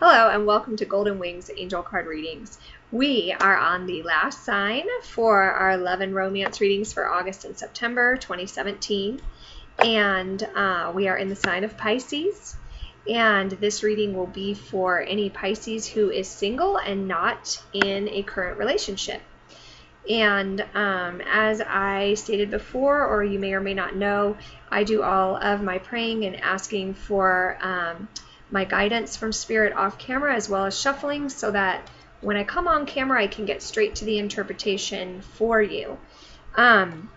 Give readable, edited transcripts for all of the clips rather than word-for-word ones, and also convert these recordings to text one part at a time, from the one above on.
Hello and welcome to Golden Wings Angel Card Readings. We are on the last sign for our love and romance readings for August and September 2017. And we are in the sign of Pisces. And this reading will be for any Pisces who is single and not in a current relationship. And as I stated before, or you may or may not know, I do all of my praying and asking for my guidance from Spirit off camera, as well as shuffling, so that when I come on camera I can get straight to the interpretation for you. I'm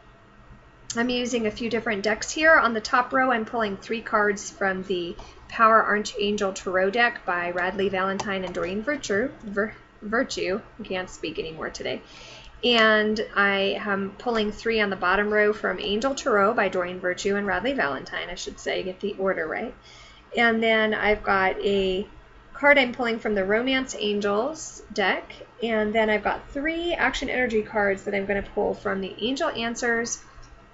using a few different decks here. On the top row I'm pulling 3 cards from the Power Archangel Tarot deck by Radleigh Valentine and Doreen Virtue. I can't speak anymore today. And I am pulling 3 on the bottom row from Angel Tarot by Doreen Virtue and Radleigh Valentine, I should say, get the order right. And then I've got a card I'm pulling from the Romance Angels deck, and then I've got 3 Action Energy cards that I'm going to pull from the Angel Answers,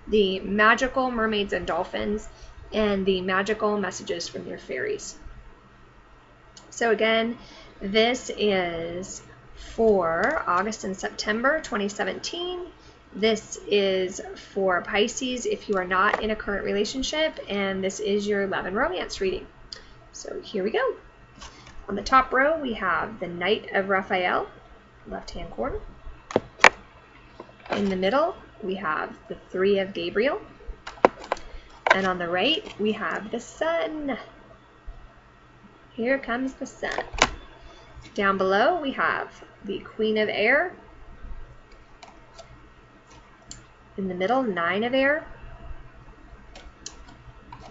the Magical Mermaids and Dolphins, and the Magical Messages from Your Fairies. So again, this is for August and September 2017. This is for Pisces if you are not in a current relationship, and this is your love and romance reading. So here we go. On the top row we have the Knight of Raphael, left hand corner. In the middle we have the 3 of Gabriel, and on the right we have the Sun. Here comes the Sun. Down below we have the Queen of Air. In the middle, 9 of Air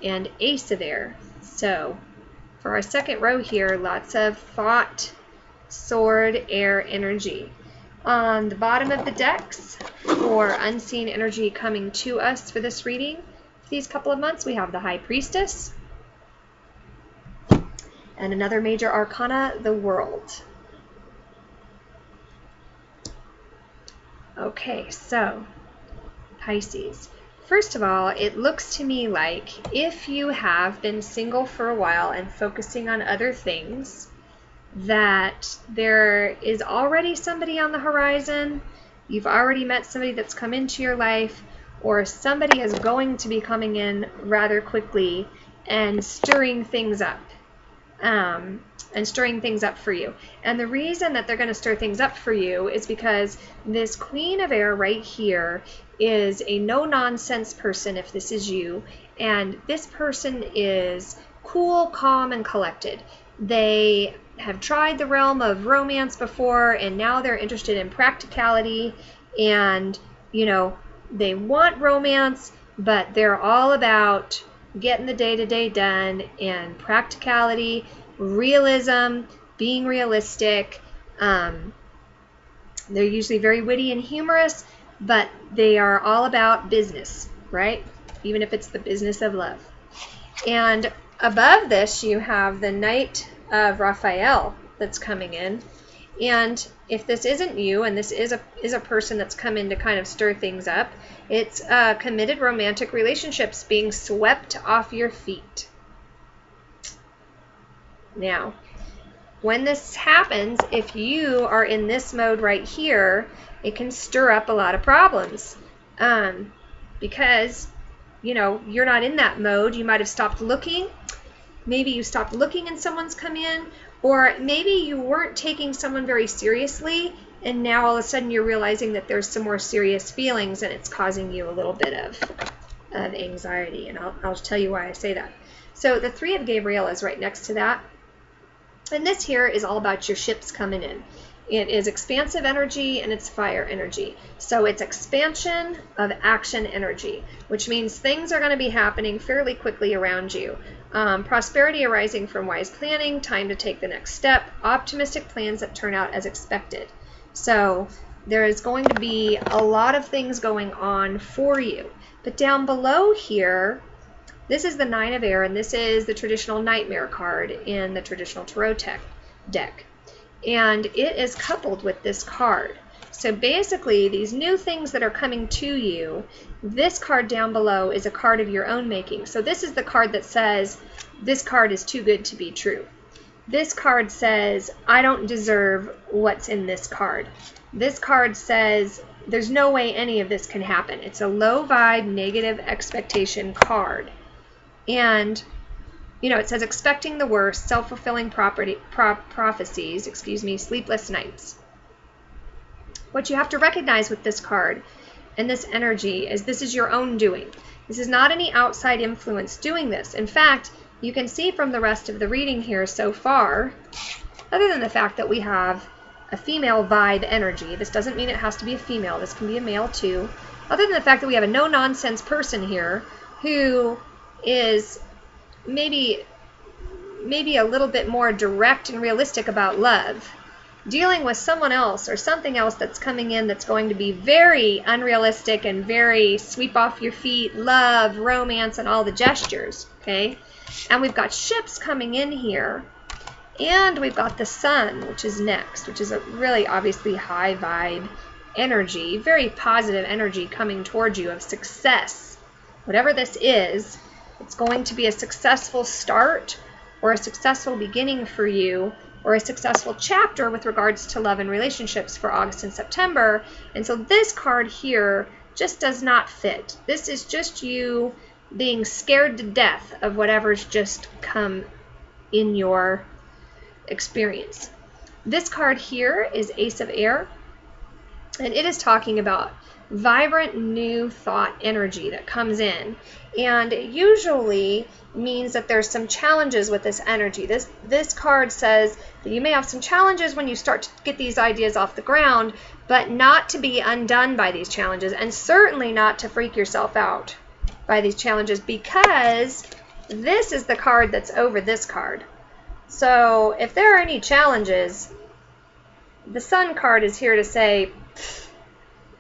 and Ace of Air. So for our second row here, lots of thought, sword, air energy. On the bottom of the decks, for unseen energy coming to us for this reading, for these couple of months, we have the High Priestess and another major arcana, the World. Okay, so Pisces. First of all, it looks to me like if you have been single for a while and focusing on other things, that there is already somebody on the horizon, you've already met somebody that's come into your life, or somebody is going to be coming in rather quickly and stirring things up. For you. And the reason that they're going to stir things up for you is because this Queen of Air right here is a no-nonsense person, if this is you, and this person is cool, calm, and collected. They have tried the realm of romance before, and now they're interested in practicality, and, you know, they want romance, but they're all about getting the day-to-day done and practicality, realism, being realistic. They're usually very witty and humorous, but they are all about business, right? Even if it's the business of love. And above this, you have the Knight of Raphael that's coming in. And if this isn't you, and this is a person that's come in to kind of stir things up, it's committed romantic relationships being swept off your feet. Now, when this happens, if you are in this mode right here, it can stir up a lot of problems because, you know, you're not in that mode. You might have stopped looking. Maybe you stopped looking and someone's come in, or maybe you weren't taking someone very seriously, and now all of a sudden you're realizing that there's some more serious feelings and it's causing you a little bit of anxiety, and I'll tell you why I say that. So the 3 of Gabriel is right next to that. And this here is all about your ships coming in. It is expansive energy and it's fire energy. So it's expansion of action energy, which means things are going to be happening fairly quickly around you. Prosperity arising from wise planning, time to take the next step, optimistic plans that turn out as expected. So there is going to be a lot of things going on for you. But down below here, this is the 9 of Air, and this is the traditional Nightmare card in the traditional Tarot deck. And it is coupled with this card. So basically, these new things that are coming to you, this card down below is a card of your own making. So this is the card that says, this card is too good to be true. This card says, I don't deserve what's in this card. This card says, there's no way any of this can happen. It's a low vibe, negative expectation card. And, you know, it says expecting the worst, self-fulfilling prophecies, sleepless nights. What you have to recognize with this card and this energy is this is your own doing. This is not any outside influence doing this. In fact, you can see from the rest of the reading here so far, other than the fact that we have a female vibe energy, this doesn't mean it has to be a female, this can be a male too, other than the fact that we have a no-nonsense person here who is maybe a little bit more direct and realistic about love, dealing with someone else or something else that's coming in that's going to be very unrealistic and very sweep off your feet, love, romance, and all the gestures, okay? And we've got ships coming in here, and we've got the sun, which is next, which is a really obviously high vibe energy, very positive energy coming towards you of success. Whatever this is, it's going to be a successful start or a successful beginning for you, or a successful chapter with regards to love and relationships for August and September. And so this card here just does not fit. This is just you being scared to death of whatever's just come in your experience. This card here is Ace of Air, and it is talking about vibrant new thought energy that comes in, and it usually means that there's some challenges with this energy. This card says that you may have some challenges when you start to get these ideas off the ground, but not to be undone by these challenges, and certainly not to freak yourself out by these challenges, because this is the card that's over this card. So if there are any challenges, the Sun card is here to say,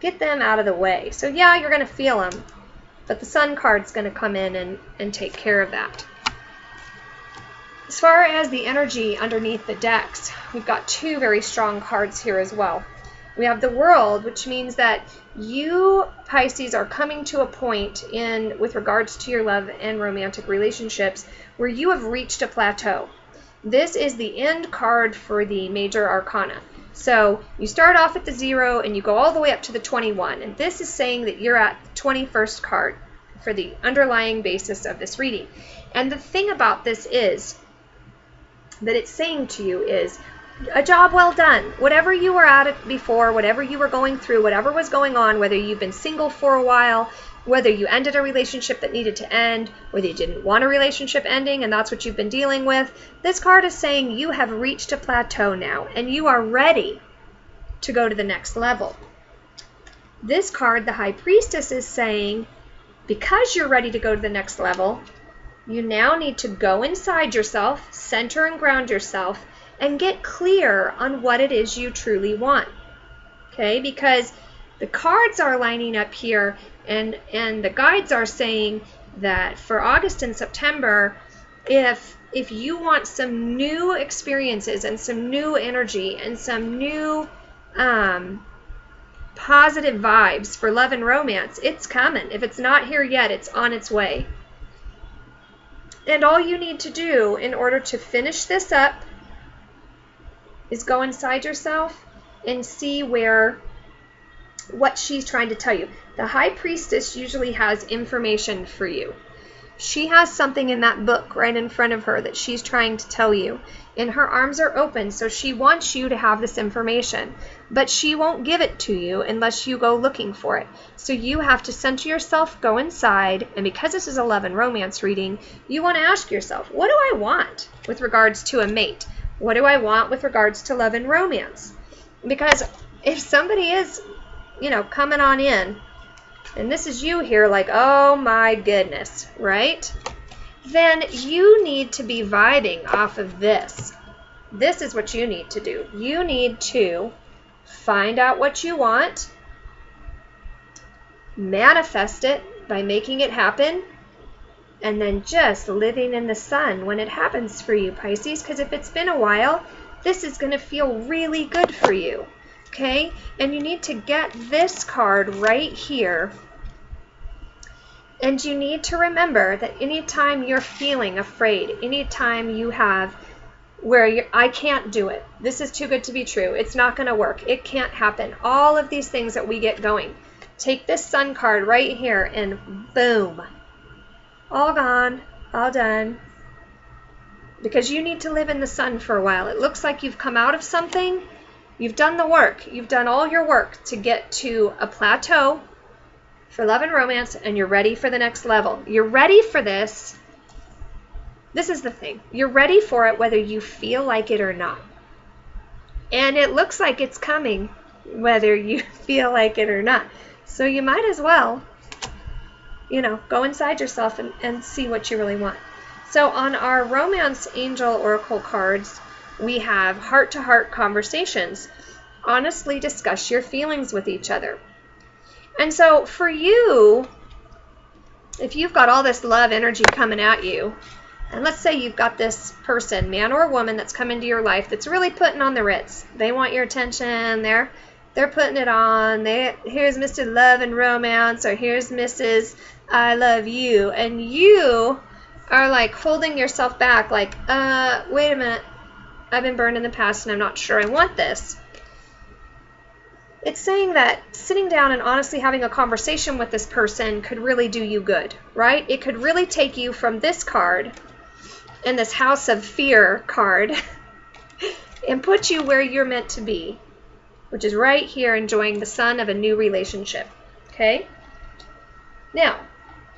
get them out of the way. So yeah, you're going to feel them, but the Sun card's going to come in and take care of that. As far as the energy underneath the decks, we've got two very strong cards here as well. We have the World, which means that you, Pisces, are coming to a point with regards to your love and romantic relationships where you have reached a plateau. This is the end card for the major arcana. So you start off at the 0 and you go all the way up to the 21. And this is saying that you're at the 21st card for the underlying basis of this reading. And the thing about this is that it's saying to you is, a job well done. Whatever you were at it before, whatever you were going through, whatever was going on, whether you've been single for a while, whether you ended a relationship that needed to end, whether you didn't want a relationship ending and that's what you've been dealing with, this card is saying you have reached a plateau now and you are ready to go to the next level. This card, the High Priestess, is saying because you're ready to go to the next level, you now need to go inside yourself, center and ground yourself, and get clear on what it is you truly want. Okay, because the cards are lining up here and the guides are saying that for August and September, if you want some new experiences and some new energy and some new positive vibes for love and romance, it's coming. If it's not here yet, it's on its way. And all you need to do in order to finish this up is go inside yourself and see what she's trying to tell you. The High Priestess usually has information for you. She has something in that book right in front of her that she's trying to tell you. And her arms are open, so she wants you to have this information. But she won't give it to you unless you go looking for it. So you have to center yourself, go inside, and because this is a love and romance reading, you want to ask yourself, what do I want with regards to a mate? What do I want with regards to love and romance? Because if somebody is, coming on in, and this is you here like, oh my goodness, right? Then you need to be vibing off of this. This is what you need to do. You need to find out what you want, manifest it by making it happen, and then just living in the sun when it happens for you, Pisces, because if it's been a while, this is going to feel really good for you, okay? And you need to get this card right here, and you need to remember that anytime you're feeling afraid, anytime you have where I can't do it. This is too good to be true. It's not going to work. It can't happen. All of these things that we get going. Take this Sun card right here and boom. All gone. All done. Because you need to live in the sun for a while. It looks like you've come out of something. You've done the work. You've done all your work to get to a plateau for love and romance, and you're ready for the next level. You're ready for this. This is the thing. You're ready for it whether you feel like it or not. And it looks like it's coming whether you feel like it or not. So you might as well, go inside yourself and see what you really want. So on our Romance Angel Oracle cards, we have heart-to-heart conversations. Honestly discuss your feelings with each other. And so for you, if you've got all this love energy coming at you, and let's say you've got this person, man or woman, that's come into your life that's really putting on the Ritz. They want your attention. They're putting it on. Here's Mr. Love and Romance, or here's Mrs. I Love You. And you are like holding yourself back like, wait a minute. I've been burned in the past and I'm not sure I want this. It's saying that sitting down and honestly having a conversation with this person could really do you good, right? It could really take you from this card and this House of Fear card and put you where you're meant to be, which is right here enjoying the sun of a new relationship, okay? Now,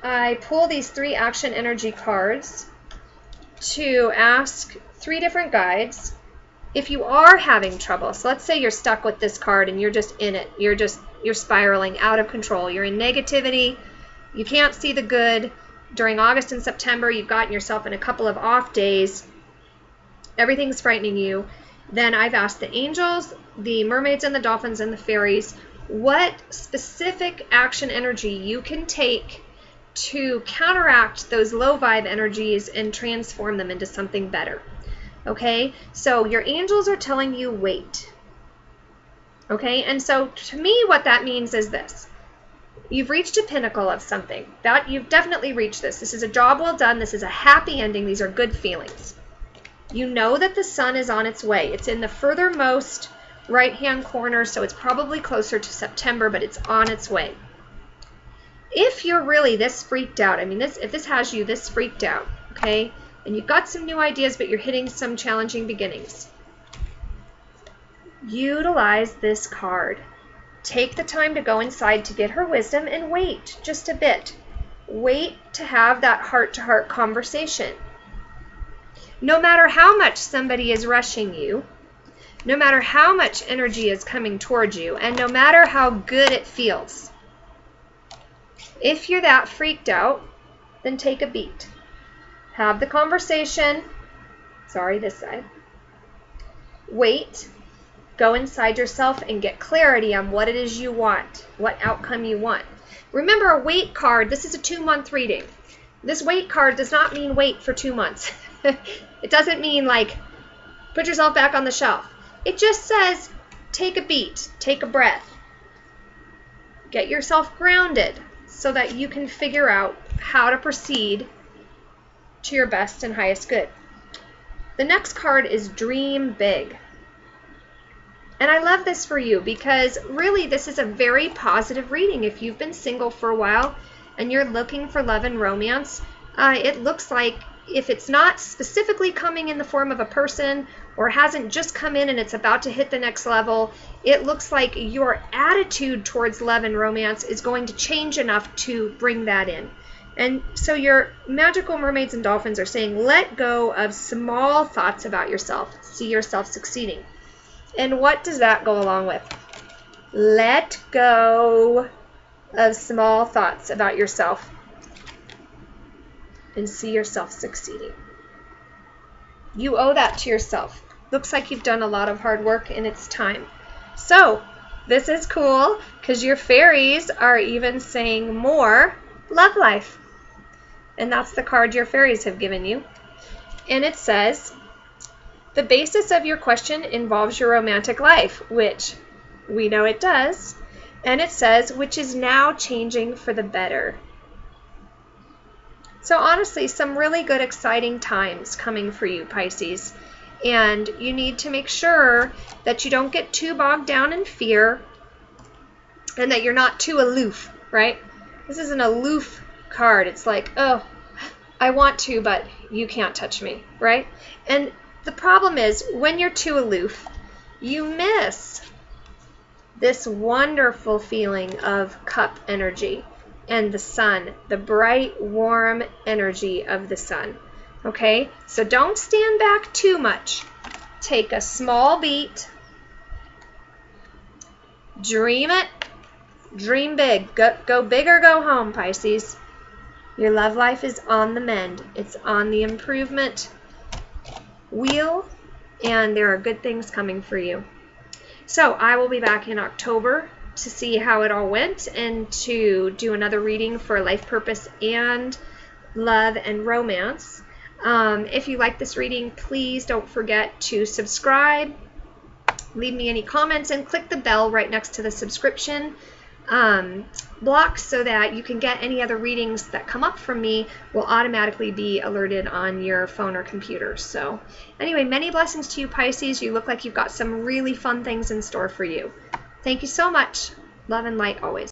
I pull these 3 action energy cards to ask 3 different guides. If you are having trouble, so let's say you're stuck with this card and you're just in it, you're spiraling out of control, you're in negativity, you can't see the good. During August and September, you've gotten yourself in a couple of off days, everything's frightening you, then I've asked the angels, the mermaids and the dolphins and the fairies, what specific action energy you can take to counteract those low vibe energies and transform them into something better. Okay, so your angels are telling you wait. Okay, and so to me what that means is this. You've reached a pinnacle of something. That you've definitely reached this. This is a job well done. This is a happy ending. These are good feelings. You know that the sun is on its way. It's in the furthermost right-hand corner, so it's probably closer to September, but it's on its way. If you're really this freaked out, if this has you this freaked out, okay, and you've got some new ideas, but you're hitting some challenging beginnings, utilize this card. Take the time to go inside to get her wisdom and wait just a bit. Wait to have that heart-to-heart conversation. No matter how much somebody is rushing you, no matter how much energy is coming towards you, and no matter how good it feels, if you're that freaked out, then take a beat. Have the conversation. Sorry, this side. Wait. Go inside yourself and get clarity on what it is you want, what outcome you want. Remember, a wait card, this is a 2-month reading. This wait card does not mean wait for 2 months. It doesn't mean like put yourself back on the shelf. It just says take a beat, take a breath. Get yourself grounded so that you can figure out how to proceed to your best and highest good. The next card is Dream Big. And I love this for you because really this is a very positive reading. If you've been single for a while and you're looking for love and romance, it looks like if it's not specifically coming in the form of a person or hasn't just come in and it's about to hit the next level, it looks like your attitude towards love and romance is going to change enough to bring that in. And so your magical mermaids and dolphins are saying, let go of small thoughts about yourself. See yourself succeeding. And what does that go along with? Let go of small thoughts about yourself and see yourself succeeding. You owe that to yourself. Looks like you've done a lot of hard work and it's time. So this is cool because your fairies are even saying more love life. And that's the card your fairies have given you. And it says, the basis of your question involves your romantic life, which we know it does. And it says, which is now changing for the better. So honestly, some really good, exciting times coming for you, Pisces. And you need to make sure that you don't get too bogged down in fear and that you're not too aloof, right? This is an aloof card. It's like, oh, I want to, but you can't touch me, right? And the problem is when you're too aloof, you miss this wonderful feeling of cup energy and the sun, the bright, warm energy of the sun. Okay, so don't stand back too much. Take a small beat. Dream it. Dream big. Go big or go home, Pisces. Your love life is on the mend. It's on the improvement wheel, and there are good things coming for you. So I will be back in October to see how it all went and to do another reading for life purpose and love and romance. If you like this reading, please don't forget to subscribe, leave me any comments, and click the bell right next to the subscription block so that you can get any other readings that come up from me will automatically be alerted on your phone or computer. So anyway, many blessings to you, Pisces. You look like you've got some really fun things in store for you. Thank you so much. Love and light always.